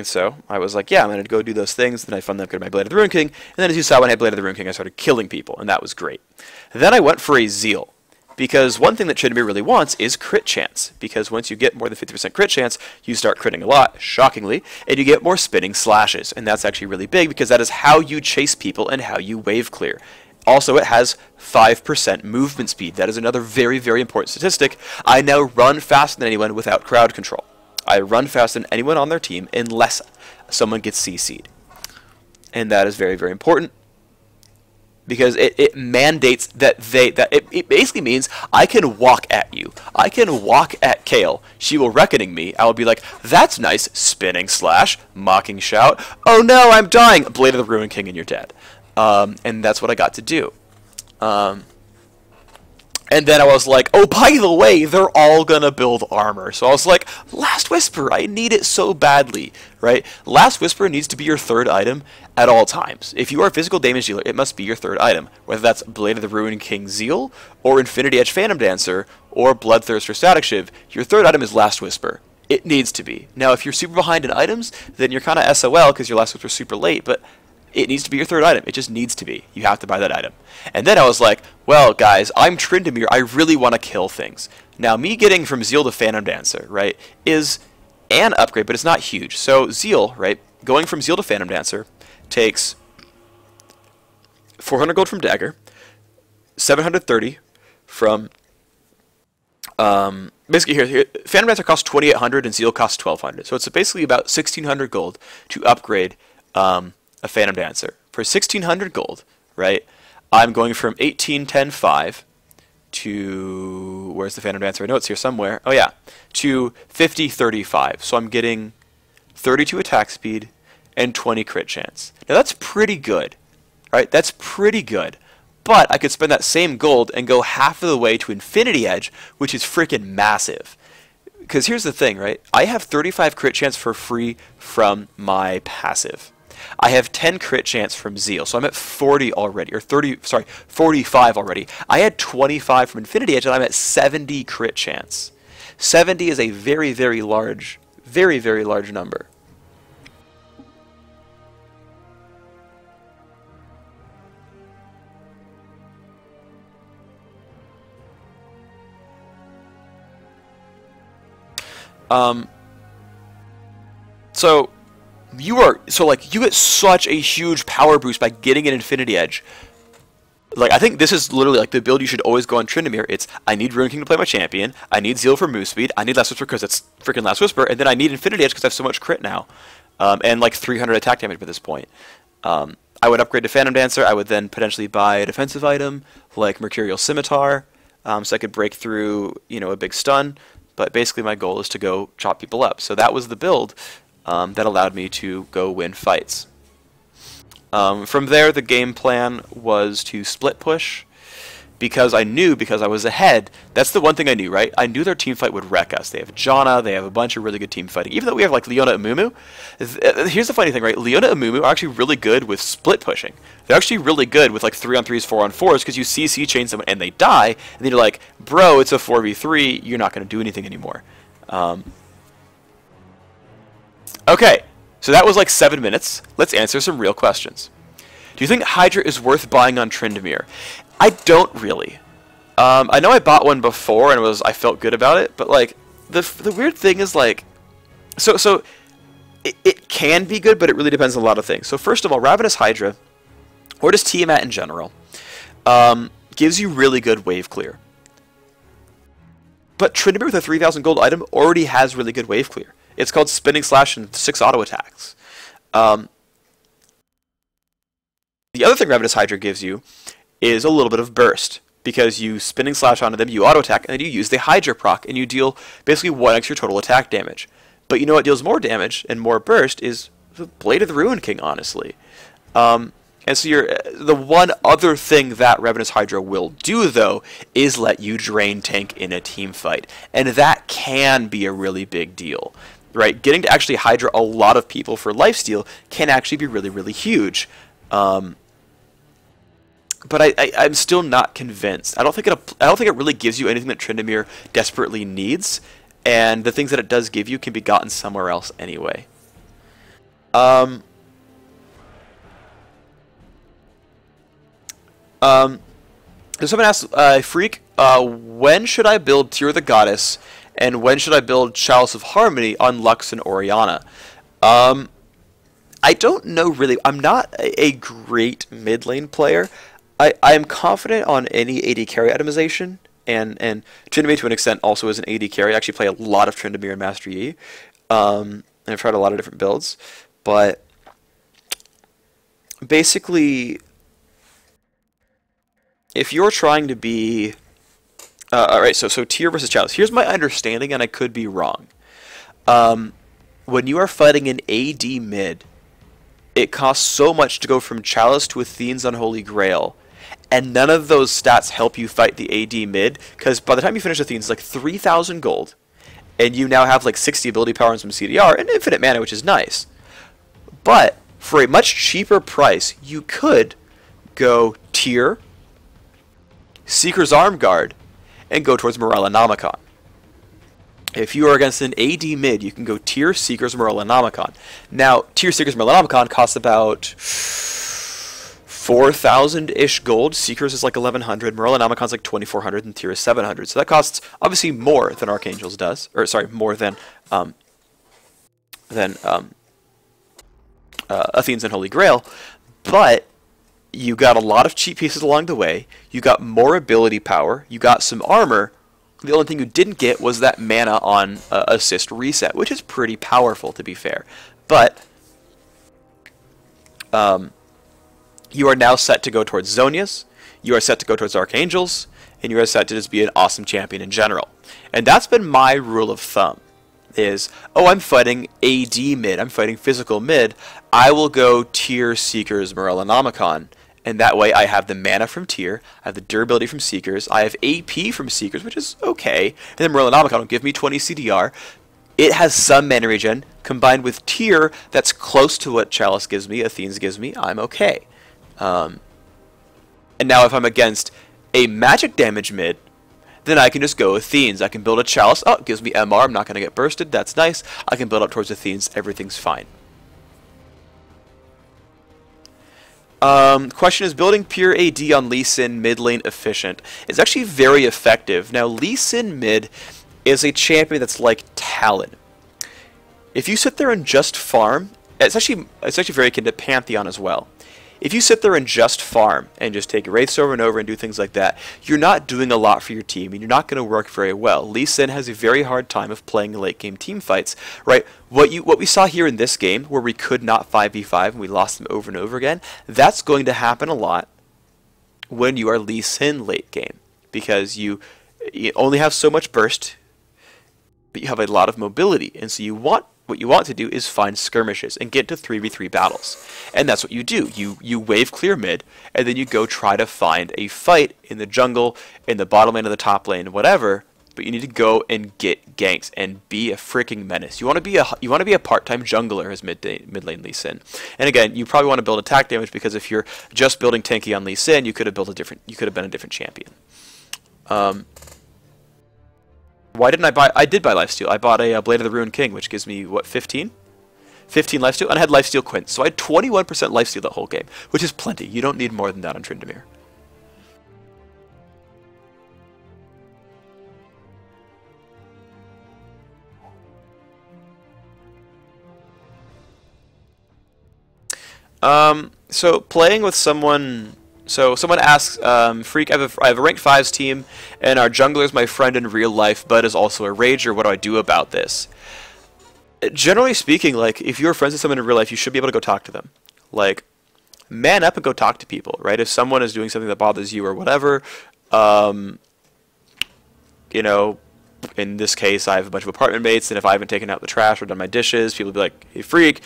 so I was like, yeah, I'm going to go do those things. Then I found them good my Blade of the Ruin King, and then as you saw when I had Blade of the Ruin King, I started killing people, and that was great. Then I went for a Zeal, because one thing that Tryndamere really wants is crit chance, because once you get more than 50% crit chance, you start critting a lot, shockingly, and you get more Spinning Slashes, and that's actually really big, because that is how you chase people and how you wave clear. Also, it has 5% movement speed. That is another very, very important statistic. I now run faster than anyone without crowd control. I run faster than anyone on their team unless someone gets CC'd. And that is very, very important, because it mandates that it basically means I can walk at you. I can walk at Kale. She will reckoning me. I will be like, that's nice. Spinning Slash, Mocking Shout. Oh no, I'm dying. Blade of the Ruin King and you're dead. And that's what I got to do. And then I was like, oh, by the way, they're all gonna build armor. So I was like, Last Whisper, I need it so badly, right? Last Whisper needs to be your third item at all times. If you are a physical damage dealer, it must be your third item. Whether that's Blade of the Ruined King Zeal, or Infinity Edge Phantom Dancer, or Bloodthirst or Static Shiv, your third item is Last Whisper. It needs to be. Now, if you're super behind in items, then you're kind of SOL because your Last Whisper is super late, but it needs to be your third item. It just needs to be. You have to buy that item. And then I was like, well, guys, I'm Tryndamere. I really want to kill things. Now, me getting from Zeal to Phantom Dancer, right, is an upgrade, but it's not huge. So Zeal, right, going from Zeal to Phantom Dancer takes 400 gold from Dagger, 730 from... basically, here, Phantom Dancer costs 2,800 and Zeal costs 1,200. So it's basically about 1,600 gold to upgrade a Phantom Dancer. For 1,600 gold, right, I'm going from 1810.5 to... Where's the Phantom Dancer? I know it's here somewhere. Oh, yeah. To 50.35. So I'm getting 32 attack speed and 20 crit chance. Now, that's pretty good, right? That's pretty good. But I could spend that same gold and go half of the way to Infinity Edge, which is freaking massive. Because here's the thing, right? I have 35 crit chance for free from my passive. I have 10 crit chance from Zeal, so I'm at 40 already, or 45 already. I had 25 from Infinity Edge, and I'm at 70 crit chance. 70 is a very, very large number. You get such a huge power boost by getting an Infinity Edge. Like, I think this is literally like the build you should always go on Tryndamere. It's, I need Ruined King to play my champion, I need Zeal for move speed, I need Last Whisper because it's freaking Last Whisper, and then I need Infinity Edge because I have so much crit now. And like 300 attack damage by this point. I would upgrade to Phantom Dancer. I would then potentially buy a defensive item like Mercurial Scimitar, so I could break through, you know, a big stun. But basically my goal is to go chop people up. So that was the build that allowed me to go win fights. From there, the game plan was to split push, because I knew, because I was ahead, that's the one thing I knew, right? I knew their team fight would wreck us. They have Janna, they have a bunch of really good team fighting. Even though we have like Leona and Mumu, here's the funny thing, right? Leona and Mumu are actually really good with split pushing. They're actually really good with like 3-on-3s, 4-on-4s, because you CC chain someone and they die, and then you're like, bro, it's a 4v3, you're not going to do anything anymore. Okay, so that was like 7 minutes. Let's answer some real questions. Do you think Hydra is worth buying on Tryndamere? I don't really. I know I bought one before and I felt good about it, but like the weird thing is like, so it can be good, but it really depends on a lot of things. So first of all, Ravenous Hydra, or just Tiamat in general, gives you really good wave clear. But Tryndamere with a 3,000 gold item already has really good wave clear. It's called Spinning Slash and 6 auto attacks. The other thing Ravenous Hydra gives you is a little bit of burst, because you Spinning Slash onto them, you auto attack, and then you use the Hydra proc, and you deal basically 1x your total attack damage. But you know what deals more damage and more burst is the Blade of the Ruined King, honestly. And so the one other thing that Ravenous Hydra will do, though, is let you drain tank in a team fight. And that can be a really big deal, right? Getting to actually Hydra a lot of people for lifesteal can actually be really, really huge. But I'm still not convinced. I don't think it really gives you anything that Tryndamere desperately needs, and the things that it does give you can be gotten somewhere else anyway. Someone asked, Phreak, when should I build Tear of the Goddess, and when should I build Chalice of Harmony on Lux and Orianna? I don't know really. I'm not a great mid lane player. I'm confident on any AD carry itemization, and Tryndamere to an extent also is an AD carry. I actually play a lot of Tryndamere and Master Yi, and I've tried a lot of different builds, but basically, if you're trying to be... Alright, so Tier versus Chalice. Here's my understanding, and I could be wrong. When you are fighting an AD mid, it costs so much to go from Chalice to Athene's Unholy Grail, and none of those stats help you fight the AD mid, because by the time you finish Athene's, it's like 3,000 gold, and you now have like 60 ability power and some CDR, and infinite mana, which is nice. But for a much cheaper price, you could go tier, Seeker's Arm Guard, and go towards Morellonomicon. If you are against an AD mid, you can go tier Seeker's Morellonomicon. Now, tier Seeker's Morellonomicon costs about 4,000-ish gold. Seeker's is like 1,100. Morellonomicon's like 2,400, and tier is 700. So that costs obviously more than Archangel's does, or sorry, more than Athene's Unholy Grail. But you got a lot of cheap pieces along the way. You got more ability power. You got some armor. The only thing you didn't get was that mana on assist reset, which is pretty powerful, to be fair. But you are now set to go towards Zonias, you are set to go towards Archangels, and you are set to just be an awesome champion in general. And that's been my rule of thumb, is, oh, I'm fighting AD mid, I'm fighting physical mid, I will go tier Seekers Morellonomicon. And that way I have the mana from tier, I have the durability from Seekers, I have AP from Seekers, which is okay, and then Morellonomicon will give me 20 CDR. It has some mana regen, combined with tier that's close to what Chalice gives me, Athene's gives me, I'm okay. And now if I'm against a magic damage mid, then I can just go Athene's. I can build a Chalice, oh, it gives me MR, I'm not going to get bursted, that's nice. I can build up towards Athene's, everything's fine. Question is, building pure AD on Lee Sin mid lane efficient? It's actually very effective. Now, Lee Sin mid is a champion that's like Talon. If you sit there and just farm, it's actually very akin to Pantheon as well. If you sit there and just farm and just take Wraiths over and over and do things like that, you're not doing a lot for your team and you're not going to work very well. Lee Sin has a very hard time of playing late game team fights, right? What we saw here in this game, where we could not 5v5 and we lost them over and over again, that's going to happen a lot when you are Lee Sin late game, because you only have so much burst, but you have a lot of mobility, and so what you want to do is find skirmishes and get to 3v3 battles. And that's what you do. You wave clear mid, and then you go try to find a fight in the jungle, in the bottom lane, or the top lane, whatever. But you need to go and get ganks and be a freaking menace. You want to be a part-time jungler as mid lane Lee Sin. And again, you probably want to build attack damage, because if you're just building tanky on Lee Sin, you could have been a different champion. Why didn't I buy? I did buy lifesteal. I bought a Blade of the Ruined King, which gives me, what, 15? 15 lifesteal, and I had lifesteal Quint. So I had 21% lifesteal that whole game, which is plenty. You don't need more than that on Tryndamere. So playing with someone... So someone asks, Phreak, I have a ranked 5s team, and our jungler is my friend in real life, but is also a rager. What do I do about this? Generally speaking, like, if you're friends with someone in real life, you should be able to go talk to them. Like, man up and go talk to people, right? If someone is doing something that bothers you or whatever, you know, in this case, I have a bunch of apartment mates, and if I haven't taken out the trash or done my dishes, people will be like, hey, Phreak,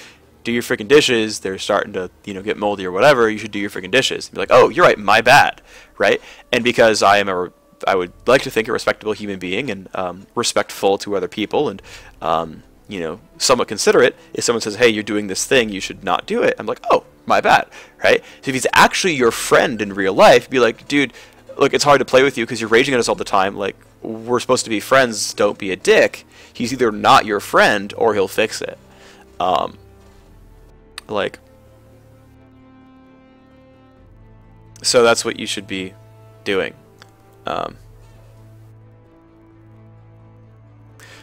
do your freaking dishes. They're starting to, you know, get moldy or whatever. You should do your freaking dishes. And be like, oh, you're right, my bad, right? And because I would like to think a respectable human being and respectful to other people and, you know, somewhat considerate, if someone says, hey, you're doing this thing, you should not do it, I'm like, oh, my bad, right? So if he's actually your friend in real life, be like, dude, look, it's hard to play with you because you're raging at us all the time. Like, we're supposed to be friends. Don't be a dick. He's either not your friend or he'll fix it. Like, so that's what you should be doing.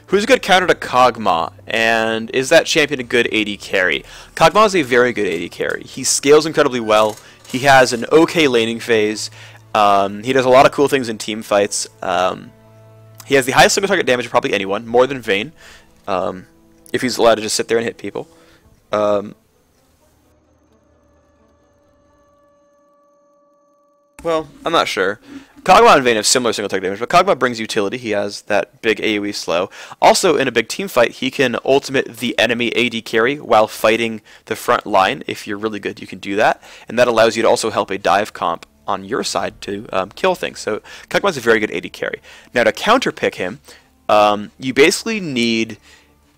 Who's a good counter to Kog'Maw, and is that champion a good AD carry? Kog'Maw is a very good AD carry. He scales incredibly well. He has an okay laning phase. He does a lot of cool things in team fights. He has the highest single target damage of probably anyone, more than Vayne, if he's allowed to just sit there and hit people. Well, I'm not sure. Kog'Maw and Vayne have similar single attack damage, but Kog'Maw brings utility. He has that big AoE slow. Also, in a big team fight, he can ultimate the enemy AD carry while fighting the front line. If you're really good, you can do that, and that allows you to also help a dive comp on your side to kill things. So Kog'Maw's a very good AD carry. Now, to counterpick him, you basically need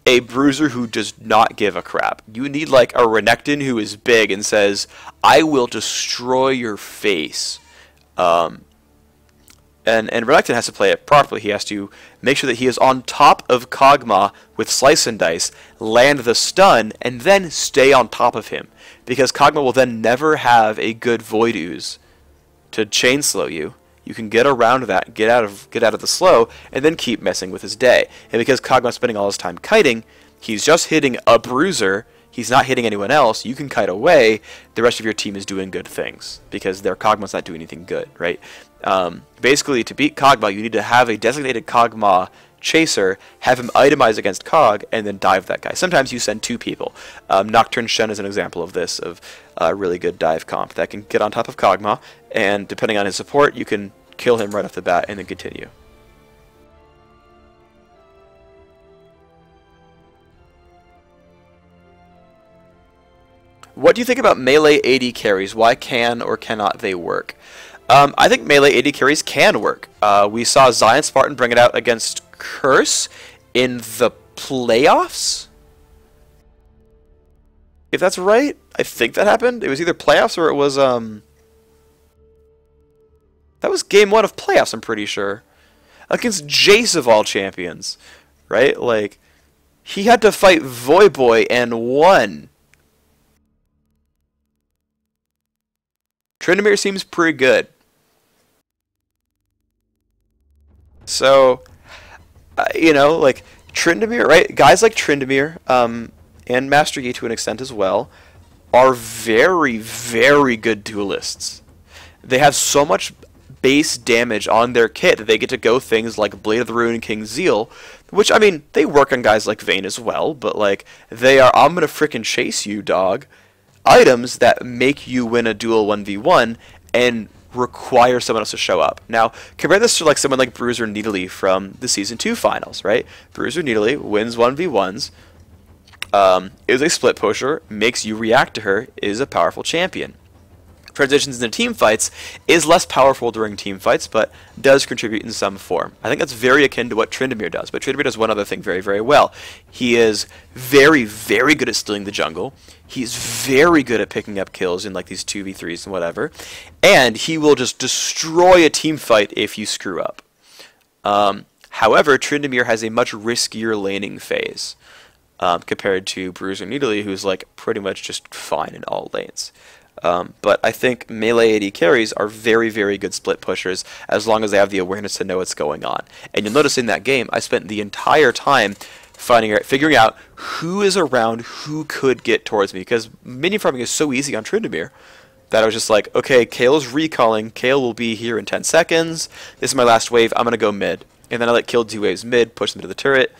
a bruiser who does not give a crap. You need like a Renekton who is big and says, "I will destroy your face." And Renekton has to play it properly. He has to make sure that he is on top of Kog'Maw with Slice and Dice, land the stun, and then stay on top of him. Because Kog'Maw will then never have a good Void Ooze to chain slow you. You can get around that, get out of the slow, and then keep messing with his day. And because Kog'Maw's spending all his time kiting, he's just hitting a bruiser. He's not hitting anyone else. You can kite away. The rest of your team is doing good things because their Kog'Maw's not doing anything good, right? Basically, to beat Kog'Maw, you need to have a designated Kog'Maw chaser, have him itemize against Cog, and then dive that guy. Sometimes you send two people. Nocturne Shen is an example of this, of a really good dive comp that can get on top of Kog'Maw, and depending on his support, you can kill him right off the bat and then continue. What do you think about melee AD carries? Why can or cannot they work? I think melee AD carries can work. We saw Zion Spartan bring it out against Curse in the playoffs? If that's right, I think that happened. It was either playoffs or it was, that was game 1 of playoffs, I'm pretty sure. Against Jace of all champions, right? Like, he had to fight Voyboy and won. Tryndamere seems pretty good. So, you know, like, Tryndamere, right? Guys like Tryndamere, and Master Yi to an extent as well, are very, very good duelists. They have so much base damage on their kit that they get to go things like Blade of the Rune and King Zeal, which, I mean, they work on guys like Vayne as well, but, like, they are, I'm gonna frickin' chase you, dog, items that make you win a duel 1v1 and require someone else to show up. Now, compare this to like someone like Bruiser Needly from the Season 2 finals, right? Bruiser Needly wins 1v1s, is a split pusher, makes you react to her, is a powerful champion. Transitions into team fights, is less powerful during team fights, but does contribute in some form. I think that's very akin to what Tryndamere does, but Tryndamere does one other thing very, very well. He is very, very good at stealing the jungle. He's very good at picking up kills in like these 2v3s and whatever, and he will just destroy a team fight if you screw up. However, Tryndamere has a much riskier laning phase compared to Bruiser Needly, who's like pretty much just fine in all lanes. But I think melee AD carries are very, very good split pushers as long as they have the awareness to know what's going on. And you'll notice in that game, I spent the entire time figuring out who is around, who could get towards me, because minion farming is so easy on Tryndamere that I was just like, okay, Kael's recalling, Kael will be here in 10 seconds, this is my last wave, I'm going to go mid. And then I let kill 2 waves mid, push them to the turret,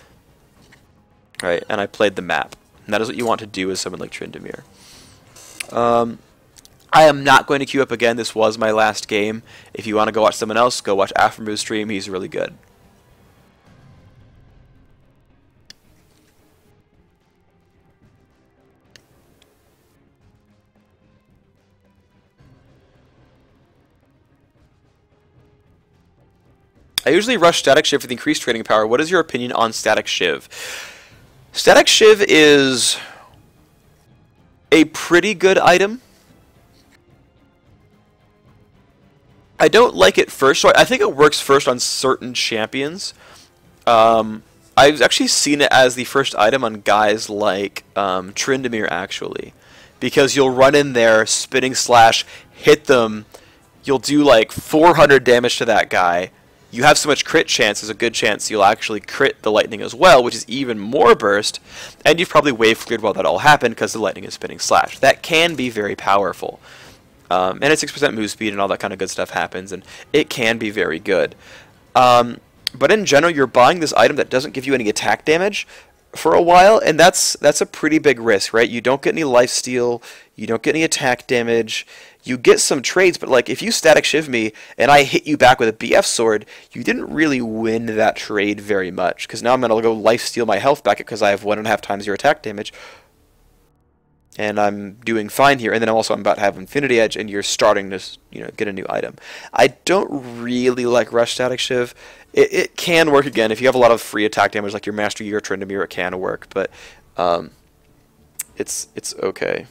right, and I played the map. And that is what you want to do as someone like Tryndamere. I am not going to queue up again. This was my last game. If you want to go watch someone else, go watch Aftermove stream. He's really good. I usually rush Static Shiv for the increased trading power. What is your opinion on Static Shiv? Static Shiv is a pretty good item. I don't like it first, so I think it works first on certain champions. I've actually seen it as the first item on guys like Tryndamere, actually. Because you'll run in there, spinning slash, hit them, you'll do like 400 damage to that guy. You have so much crit chance, there's a good chance you'll actually crit the lightning as well, which is even more burst, and you've probably wave cleared while that all happened because the lightning is spinning slash. That can be very powerful. And at 6% move speed and all that kind of good stuff happens, and it can be very good. But in general, you're buying this item that doesn't give you any attack damage for a while, and that's a pretty big risk, right? You don't get any lifesteal, you don't get any attack damage, you get some trades, but like if you static Shiv me and I hit you back with a BF sword, you didn't really win that trade very much, because now I'm going to go lifesteal my health back because I have 1.5 times your attack damage, and I'm doing fine here. And then I'm about to have Infinity Edge, and you're starting to, you know, get a new item. I don't really like Rush Static Shiv. It can work again if you have a lot of free attack damage, like your Master Yi or Tryndamere. It can work, but it's okay.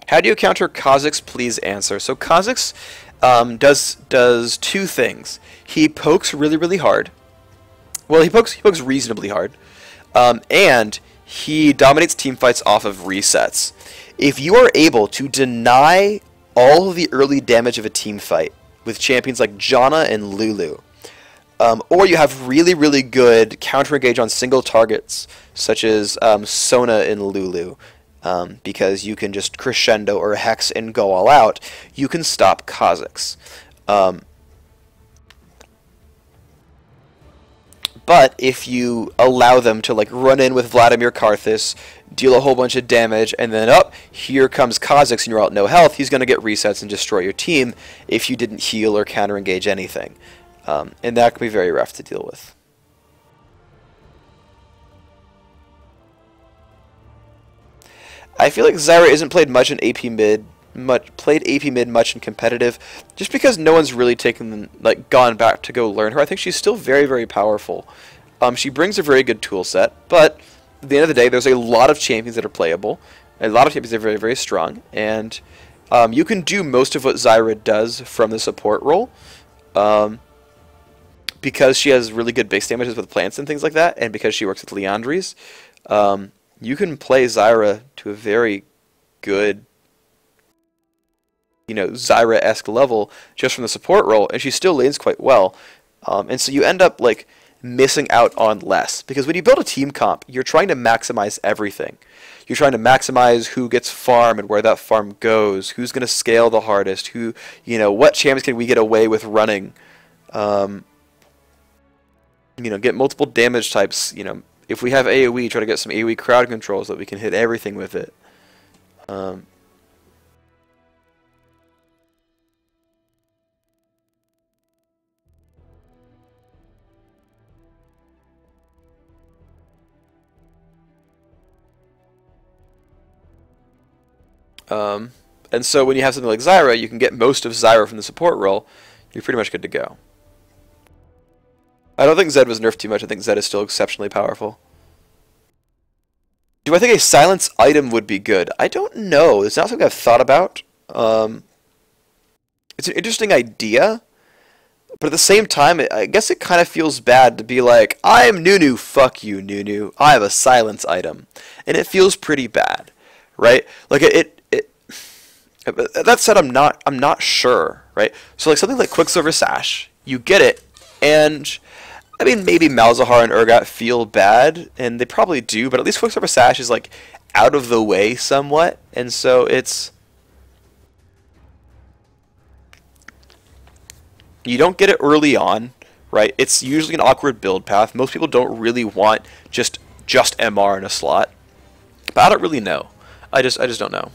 How do you counter Kha'zix? Please answer. So Kha'zix does two things. He pokes really hard. Well, he pokes reasonably hard, and he dominates team fights off of resets. If you are able to deny all of the early damage of a team fight with champions like Janna and Lulu, or you have really good counter engage on single targets such as Sona and Lulu, because you can just crescendo or hex and go all out, you can stop Kha'zix. But if you allow them to like run in with Vladimir Karthus, deal a whole bunch of damage, and then here comes Kha'zix and you're out no health, he's going to get resets and destroy your team if you didn't heal or counter engage anything. And that can be very rough to deal with. I feel like Zyra isn't played much in AP mid, much in competitive, just because no one's really gone back to go learn her. I think she's still very powerful. She brings a very good tool set, but at the end of the day, there's a lot of champions that are playable, a lot of champions that are very strong, and you can do most of what Zyra does from the support role, because she has really good base damages with plants and things like that, and because she works with Liandry's. You can play Zyra to a very good, you know, Zyra-esque level just from the support role, and she still lanes quite well. And so you end up like missing out on less, because when you build a team comp, you're trying to maximize everything. You're trying to maximize who gets farm and where that farm goes, who's going to scale the hardest, who, you know, what champions can we get away with running. You know, get multiple damage types, you know. If we have AoE, try to get some AoE crowd control so that we can hit everything with it. And so when you have something like Zyra, you can get most of Zyra from the support role. You're pretty much good to go. I don't think Zed was nerfed too much. I think Zed is still exceptionally powerful. Do I think a silence item would be good? I don't know. It's not something I've thought about. It's an interesting idea, but at the same time, I guess it kind of feels bad to be like, I'm Nunu, fuck you, Nunu. I have a silence item. And it feels pretty bad, right? Like, that said, I'm not sure, right? So like something like Quicksilver Sash, you get it, and I mean, maybe Malzahar and Urgot feel bad, and they probably do, but at least Quicksilver Sash is, like, out of the way somewhat, and so it's... You don't get it early on, right? It's usually an awkward build path. Most people don't really want just MR in a slot, but I don't really know. I just don't know.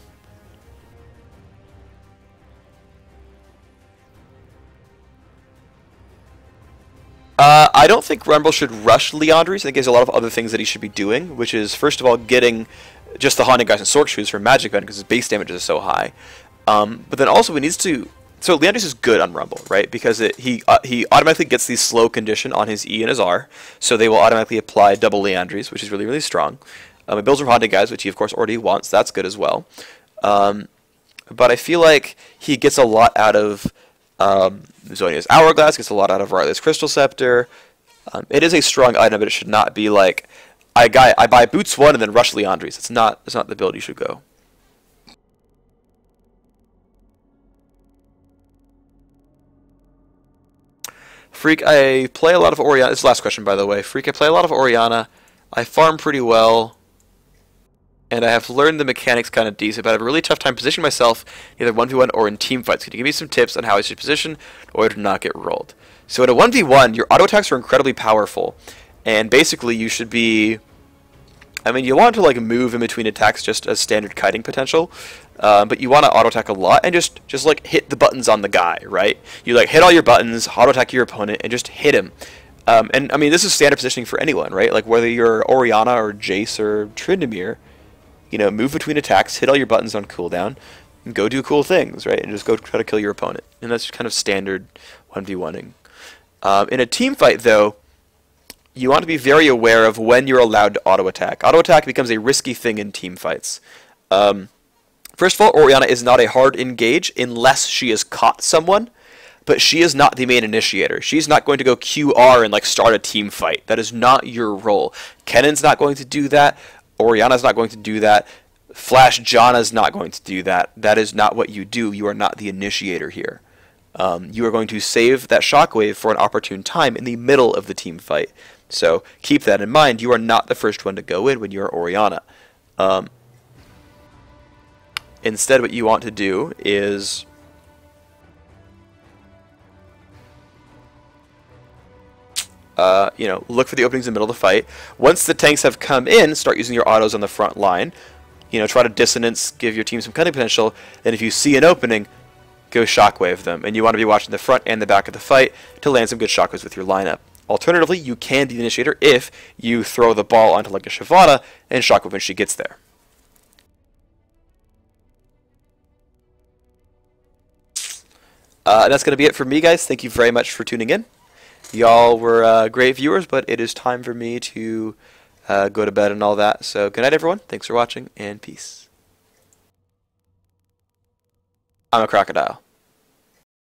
I don't think Rumble should rush Liandry's. I think there's a lot of other things that he should be doing, which is, first of all, getting just the Haunted Guys and Sork Shoes for Magic Band because his base damage is so high. But then also he needs to... So Liandry's is good on Rumble, right? Because he automatically gets the slow condition on his E and his R, so they will automatically apply double Liandry's, which is really strong. It builds from Haunted Guys, which he, of course, already wants. That's good as well. But I feel like he gets a lot out of... Zonia's Hourglass, gets a lot out of Riley's Crystal Scepter. It is a strong item, but it should not be like, I buy Boots 1 and then rush Liandry's. It's not the build you should go. Phreak, I play a lot of Orianna. This is the last question, by the way. Phreak, I play a lot of Orianna. I farm pretty well. And I have learned the mechanics kind of decent, but I have a really tough time positioning myself either 1v1 or in team fights. Could you give me some tips on how I should position in order to not get rolled? So in a 1v1, your auto attacks are incredibly powerful. And basically, you should be I mean, you want to like move in between attacks just as standard kiting potential, but you want to auto attack a lot and just like hit the buttons on the guy, right? You like hit all your buttons, auto attack your opponent, and just hit him. And I mean, this is standard positioning for anyone, right? Like whether you're Orianna or Jace or Tryndamere, you know, move between attacks, hit all your buttons on cooldown, and go do cool things, right? And just go try to kill your opponent. And that's kind of standard 1v1ing. In a team fight, though, you want to be very aware of when you're allowed to auto-attack. Auto-attack becomes a risky thing in team fights. First of all, Orianna is not a hard engage unless she has caught someone, but she is not the main initiator. She's not going to go QR and like start a team fight. That is not your role. Kennan's not going to do that. Orianna's not going to do that. Flash Janna's not going to do that. That is not what you do. You are not the initiator here. You are going to save that shockwave for an opportune time in the middle of the team fight. So keep that in mind. You are not the first one to go in when you are Orianna. Instead, what you want to do is you know, look for the openings in the middle of the fight. Once the tanks have come in, start using your autos on the front line. You know, try to dissonance, give your team some cutting potential, and if you see an opening, go shockwave them. And you want to be watching the front and the back of the fight to land some good shockwaves with your lineup. Alternatively, you can be the initiator if you throw the ball onto like a Shyvana and shockwave when she gets there. And that's going to be it for me, guys. Thank you very much for tuning in. Y'all were great viewers, but it is time for me to go to bed and all that. So good night, everyone. Thanks for watching, and peace. I'm a crocodile.